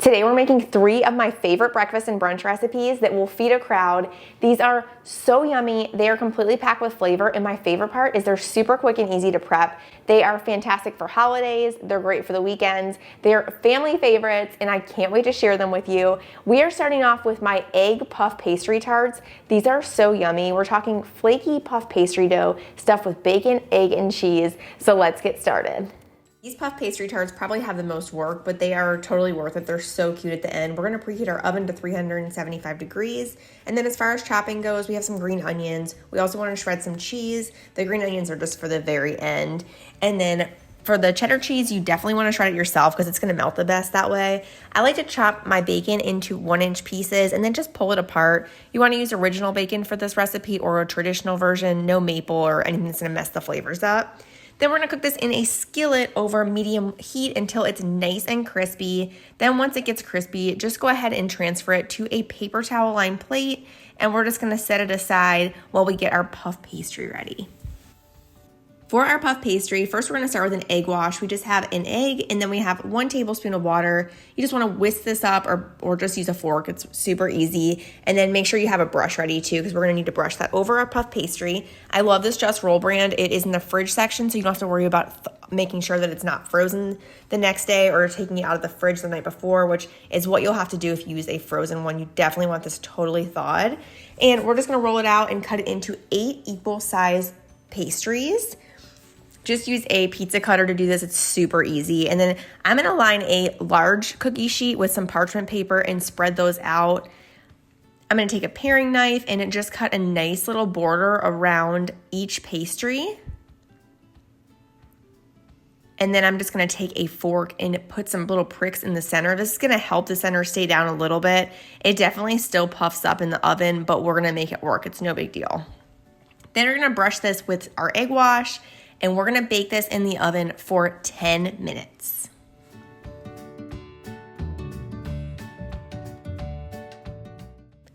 Today we're making 3 of my favorite breakfast and brunch recipes that will feed a crowd. These are so yummy. They are completely packed with flavor, and my favorite part is they're super quick and easy to prep. They are fantastic for holidays. They're great for the weekends. They're family favorites, and I can't wait to share them with you. We are starting off with my egg puff pastry tarts. These are so yummy. We're talking flaky puff pastry dough stuffed with bacon, egg, and cheese. So let's get started. These puff pastry tarts probably have the most work, but they are totally worth it. They're so cute at the end. We're gonna preheat our oven to 375 degrees. And then as far as chopping goes, we have some green onions. We also wanna shred some cheese. The green onions are just for the very end. And then for the cheddar cheese, you definitely wanna shred it yourself because it's gonna melt the best that way. I like to chop my bacon into 1-inch pieces and then just pull it apart. You wanna use original bacon for this recipe or a traditional version, no maple or anything that's gonna mess the flavors up. Then we're gonna cook this in a skillet over medium heat until it's nice and crispy. Then once it gets crispy, just go ahead and transfer it to a paper towel lined plate, and we're just gonna set it aside while we get our puff pastry ready. For our puff pastry, first we're gonna start with an egg wash. We just have an egg and then we have 1 tablespoon of water. You just wanna whisk this up or just use a fork. It's super easy. And then make sure you have a brush ready too, because we're gonna need to brush that over our puff pastry. I love this Just Roll brand. It is in the fridge section, so you don't have to worry about making sure that it's not frozen the next day or taking it out of the fridge the night before, which is what you'll have to do if you use a frozen one. You definitely want this totally thawed. And we're just gonna roll it out and cut it into 8 equal size pastries. Just use a pizza cutter to do this. It's super easy. And then I'm gonna line a large cookie sheet with some parchment paper and spread those out. I'm gonna take a paring knife and just cut a nice little border around each pastry. And then I'm just gonna take a fork and put some little pricks in the center. This is gonna help the center stay down a little bit. It definitely still puffs up in the oven, but we're gonna make it work. It's no big deal. Then we're gonna brush this with our egg wash, and we're gonna bake this in the oven for 10 minutes.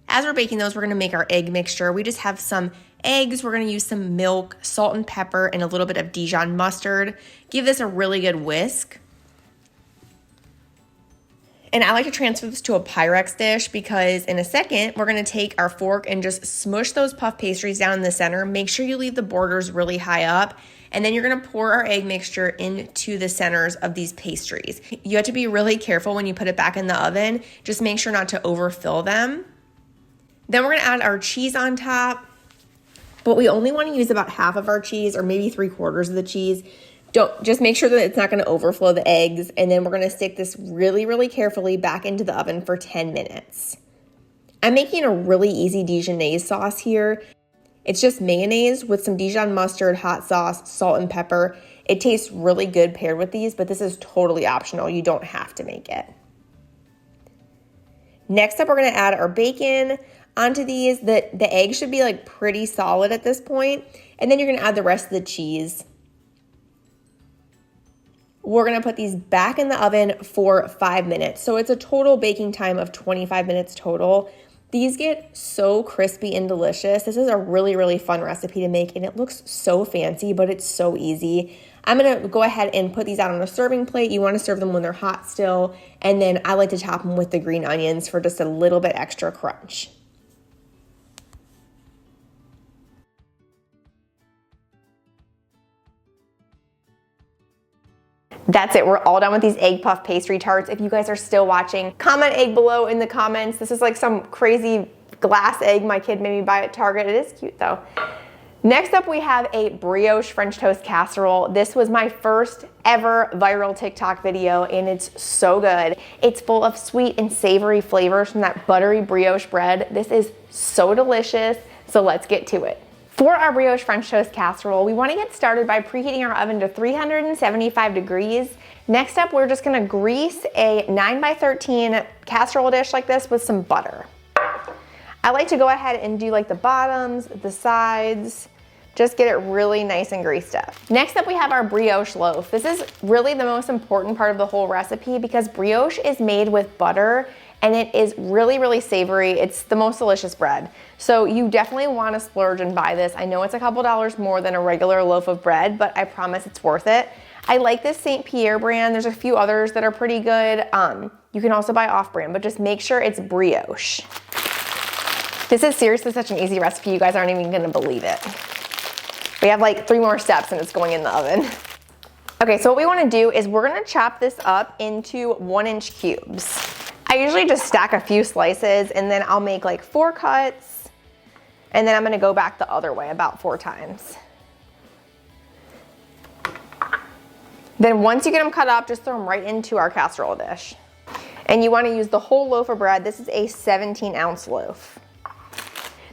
As we're baking those, we're gonna make our egg mixture. We just have some eggs, we're gonna use some milk, salt and pepper, and a little bit of Dijon mustard. Give this a really good whisk. And I like to transfer this to a Pyrex dish because in a second, we're gonna take our fork and just smush those puff pastries down in the center. Make sure you leave the borders really high up. And then you're gonna pour our egg mixture into the centers of these pastries. You have to be really careful when you put it back in the oven. Just make sure not to overfill them. Then we're gonna add our cheese on top, but we only wanna use about half of our cheese or maybe 3/4 of the cheese. Just make sure that it's not gonna overflow the eggs. And then we're gonna stick this really, really carefully back into the oven for 10 minutes. I'm making a really easy Dijonnaise sauce here. It's just mayonnaise with some Dijon mustard, hot sauce, salt, and pepper. It tastes really good paired with these, but this is totally optional. You don't have to make it. Next up, we're gonna add our bacon onto these. The egg should be like pretty solid at this point. And then you're gonna add the rest of the cheese. We're gonna put these back in the oven for 5 minutes. So it's a total baking time of 25 minutes total. These get so crispy and delicious. This is a really, really fun recipe to make, and it looks so fancy, but it's so easy. I'm gonna go ahead and put these out on a serving plate. You wanna serve them when they're hot still, and then I like to top them with the green onions for just a little bit extra crunch. That's it, we're all done with these egg puff pastry tarts. If you guys are still watching, comment egg below in the comments. This is like some crazy glass egg my kid made me buy at Target. It is cute though. Next up, we have a brioche French toast casserole. This was my first ever viral TikTok video, and it's so good. It's full of sweet and savory flavors from that buttery brioche bread. This is so delicious, so let's get to it. For our brioche French toast casserole, we want to get started by preheating our oven to 375 degrees. Next up, we're just going to grease a 9x13 casserole dish like this with some butter. I like to go ahead and do like the bottoms, the sides, just get it really nice and greased up. Next up, we have our brioche loaf. This is really the most important part of the whole recipe because brioche is made with butter and it is really, really savory. It's the most delicious bread. So you definitely want to splurge and buy this. I know it's a couple dollars more than a regular loaf of bread, but I promise it's worth it. I like this St. Pierre brand. There's a few others that are pretty good. You can also buy off-brand, but just make sure it's brioche. This is seriously such an easy recipe. You guys aren't even gonna believe it. We have like 3 more steps and it's going in the oven. Okay, so what we wanna do is we're gonna chop this up into 1-inch cubes. I usually just stack a few slices and then I'll make like 4 cuts and then I'm gonna go back the other way about 4 times. Then once you get them cut up, just throw them right into our casserole dish. And you wanna use the whole loaf of bread. This is a 17-ounce loaf.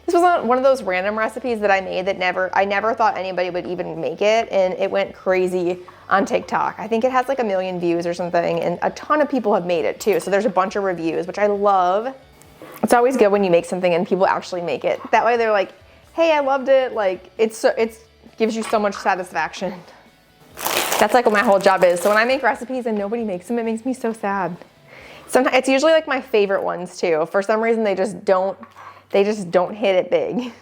This was one of those random recipes that I made that I never thought anybody would even make it, and it went crazy on TikTok. I think it has like 1 million views or something, and a ton of people have made it too. So there's a bunch of reviews, which I love. It's always good when you make something and people actually make it. That way they're like, hey, I loved it. Like it gives you so much satisfaction. That's like what my whole job is. So when I make recipes and nobody makes them, it makes me so sad. Sometimes it's usually like my favorite ones too. For some reason, they just don't hit it big.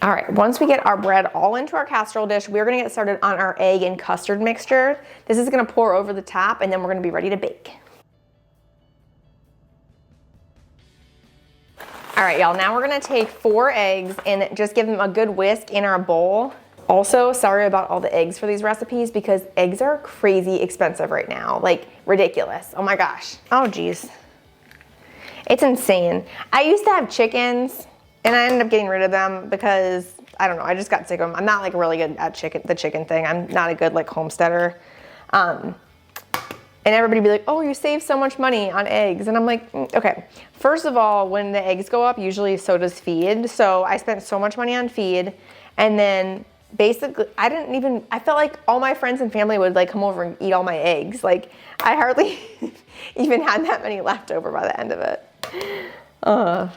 All right, once we get our bread all into our casserole dish, we're gonna get started on our egg and custard mixture. This is gonna pour over the top and then we're gonna be ready to bake. All right, y'all, now we're gonna take 4 eggs and just give them a good whisk in our bowl. Also, sorry about all the eggs for these recipes because eggs are crazy expensive right now, like ridiculous. Oh my gosh. Oh geez. It's insane. I used to have chickens and I ended up getting rid of them because, I don't know, I just got sick of them. I'm not like really good at the chicken thing. I'm not a good like homesteader. And everybody be like, oh, you save so much money on eggs. And I'm like, okay. First of all, when the eggs go up, usually so does feed. So I spent so much money on feed. And then basically, I felt like all my friends and family would like come over and eat all my eggs. Like I hardly even had that many left over by the end of it.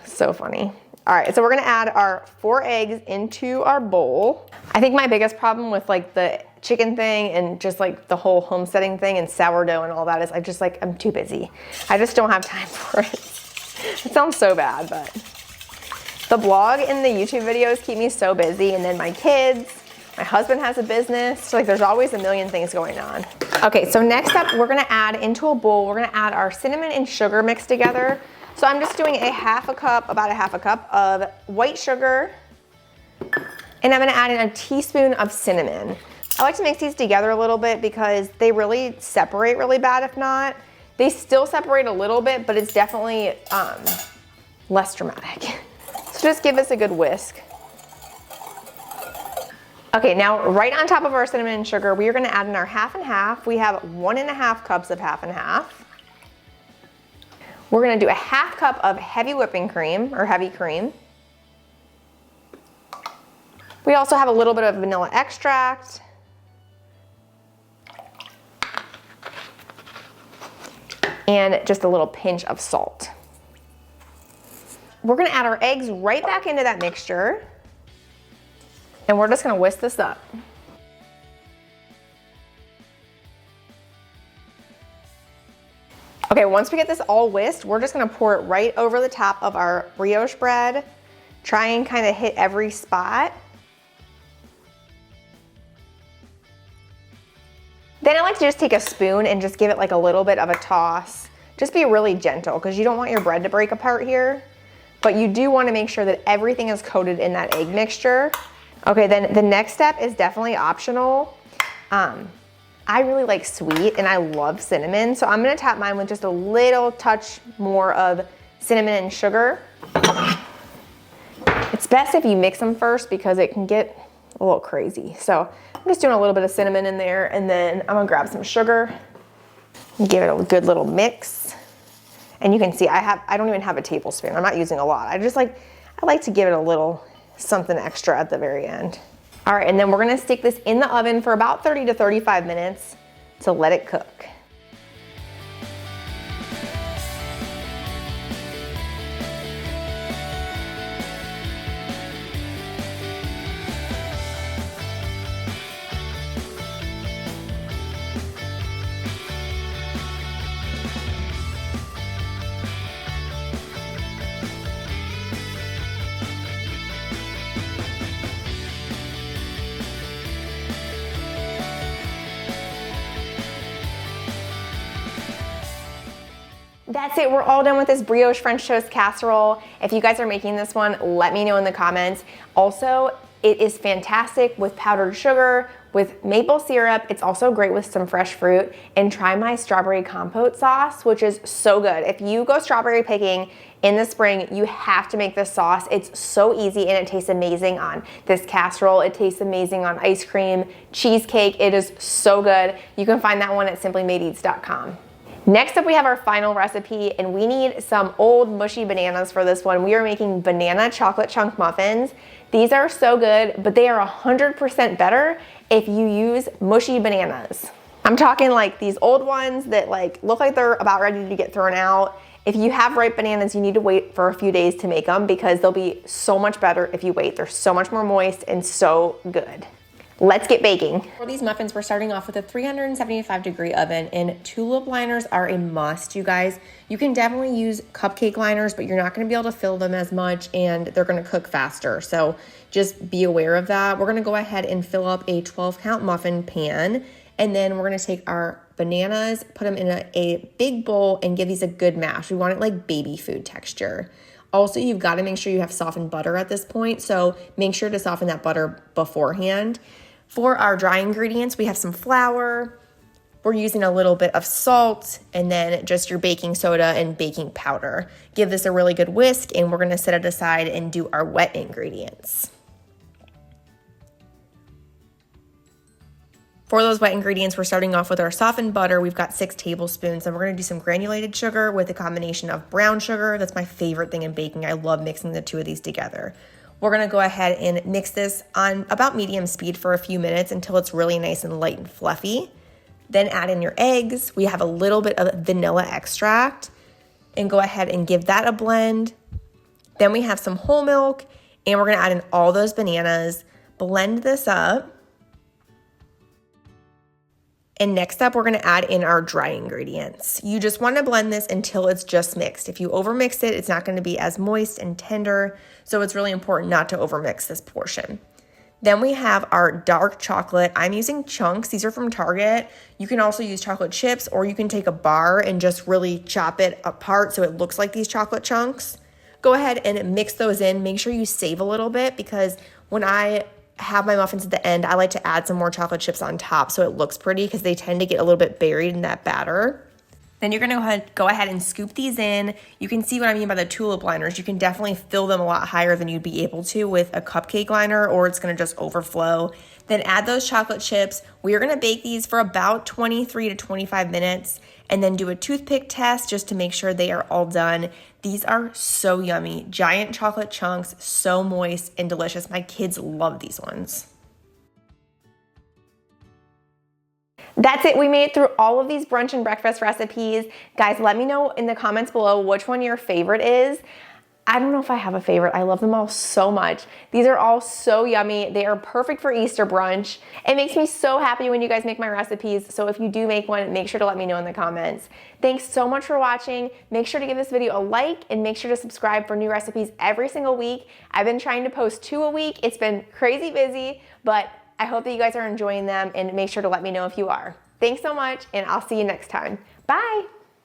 So funny. All right, so we're gonna add our 4 eggs into our bowl. I think my biggest problem with like the chicken thing and just like the whole homesteading thing and sourdough and all that is I'm too busy. I just don't have time for it. It sounds so bad, but the blog and the YouTube videos keep me so busy, and then my kids, my husband has a business, so like there's always a million things going on. Okay, so next up, we're gonna add into a bowl, we're gonna add our cinnamon and sugar mixed together. So I'm just doing about a half a cup of white sugar, and I'm gonna add in a teaspoon of cinnamon. I like to mix these together a little bit because they really separate really bad if not. They still separate a little bit, but it's definitely less dramatic. So just give this a good whisk. Okay, now right on top of our cinnamon and sugar, we are gonna add in our half and half. We have 1.5 cups of half and half. We're gonna do a half cup of heavy whipping cream, or heavy cream. We also have a little bit of vanilla extract. And just a little pinch of salt. We're gonna add our eggs right back into that mixture. And we're just gonna whisk this up. Okay, once we get this all whisked, we're just gonna pour it right over the top of our brioche bread. Try and kind of hit every spot. Then I like to just take a spoon and just give it like a little bit of a toss. Just be really gentle because you don't want your bread to break apart here. But you do want to make sure that everything is coated in that egg mixture. Okay, then the next step is definitely optional. I really like sweet and I love cinnamon, so I'm gonna tap mine with just a little touch more of cinnamon and sugar. It's best if you mix them first because it can get a little crazy. So I'm just doing a little bit of cinnamon in there, and then I'm gonna grab some sugar and give it a good little mix. And you can see I don't even have a tablespoon. I'm not using a lot. I like to give it a little something extra at the very end. All right, and then we're gonna stick this in the oven for about 30 to 35 minutes to let it cook. That's it, we're all done with this brioche French toast casserole. If you guys are making this one, let me know in the comments. Also, it is fantastic with powdered sugar, with maple syrup. It's also great with some fresh fruit. And try my strawberry compote sauce, which is so good. If you go strawberry picking in the spring, you have to make this sauce. It's so easy and it tastes amazing on this casserole. It tastes amazing on ice cream, cheesecake. It is so good. You can find that one at simplymadeeats.com. Next up, we have our final recipe, and we need some old mushy bananas for this one. We are making banana chocolate chunk muffins. These are so good, but they are 100% better if you use mushy bananas. I'm talking like these old ones that like look like they're about ready to get thrown out. If you have ripe bananas, you need to wait for a few days to make them because they'll be so much better if you wait. They're so much more moist and so good. Let's get baking. For these muffins, we're starting off with a 375-degree oven, and tulip liners are a must, you guys. You can definitely use cupcake liners, but you're not gonna be able to fill them as much and they're gonna cook faster. So just be aware of that. We're gonna go ahead and fill up a 12-count muffin pan, and then we're gonna take our bananas, put them in a big bowl and give these a good mash. We want it like baby food texture. Also, you've got to make sure you have softened butter at this point, so make sure to soften that butter beforehand. For our dry ingredients, we have some flour, we're using a little bit of salt, and then just your baking soda and baking powder. Give this a really good whisk, and we're gonna set it aside and do our wet ingredients. For those wet ingredients, we're starting off with our softened butter. We've got 6 tablespoons, and we're gonna do some granulated sugar with a combination of brown sugar. That's my favorite thing in baking. I love mixing the two of these together. We're gonna go ahead and mix this on about medium speed for a few minutes until it's really nice and light and fluffy. Then add in your eggs. We have a little bit of vanilla extract, and go ahead and give that a blend. Then we have some whole milk, and we're gonna add in all those bananas, blend this up. And next up, we're gonna add in our dry ingredients. You just wanna blend this until it's just mixed. If you overmix it, it's not gonna be as moist and tender, so it's really important not to overmix this portion. Then we have our dark chocolate. I'm using chunks. These are from Target. You can also use chocolate chips, or you can take a bar and just really chop it apart so it looks like these chocolate chunks. Go ahead and mix those in. Make sure you save a little bit, because when I have my muffins at the end, I like to add some more chocolate chips on top so it looks pretty, because they tend to get a little bit buried in that batter. Then you're gonna go ahead and scoop these in. You can see what I mean by the tulip liners. You can definitely fill them a lot higher than you'd be able to with a cupcake liner, or it's gonna just overflow. Then add those chocolate chips. We are gonna bake these for about 23 to 25 minutes, and then do a toothpick test just to make sure they are all done. These are so yummy. Giant chocolate chunks, so moist and delicious. My kids love these ones. That's it, we made it through all of these brunch and breakfast recipes. Guys, let me know in the comments below which one your favorite is. I don't know if I have a favorite. I love them all so much. These are all so yummy. They are perfect for Easter brunch. It makes me so happy when you guys make my recipes. So if you do make one, make sure to let me know in the comments. Thanks so much for watching. Make sure to give this video a like, and make sure to subscribe for new recipes every single week. I've been trying to post 2 a week. It's been crazy busy, but I hope that you guys are enjoying them, and make sure to let me know if you are. Thanks so much, and I'll see you next time. Bye.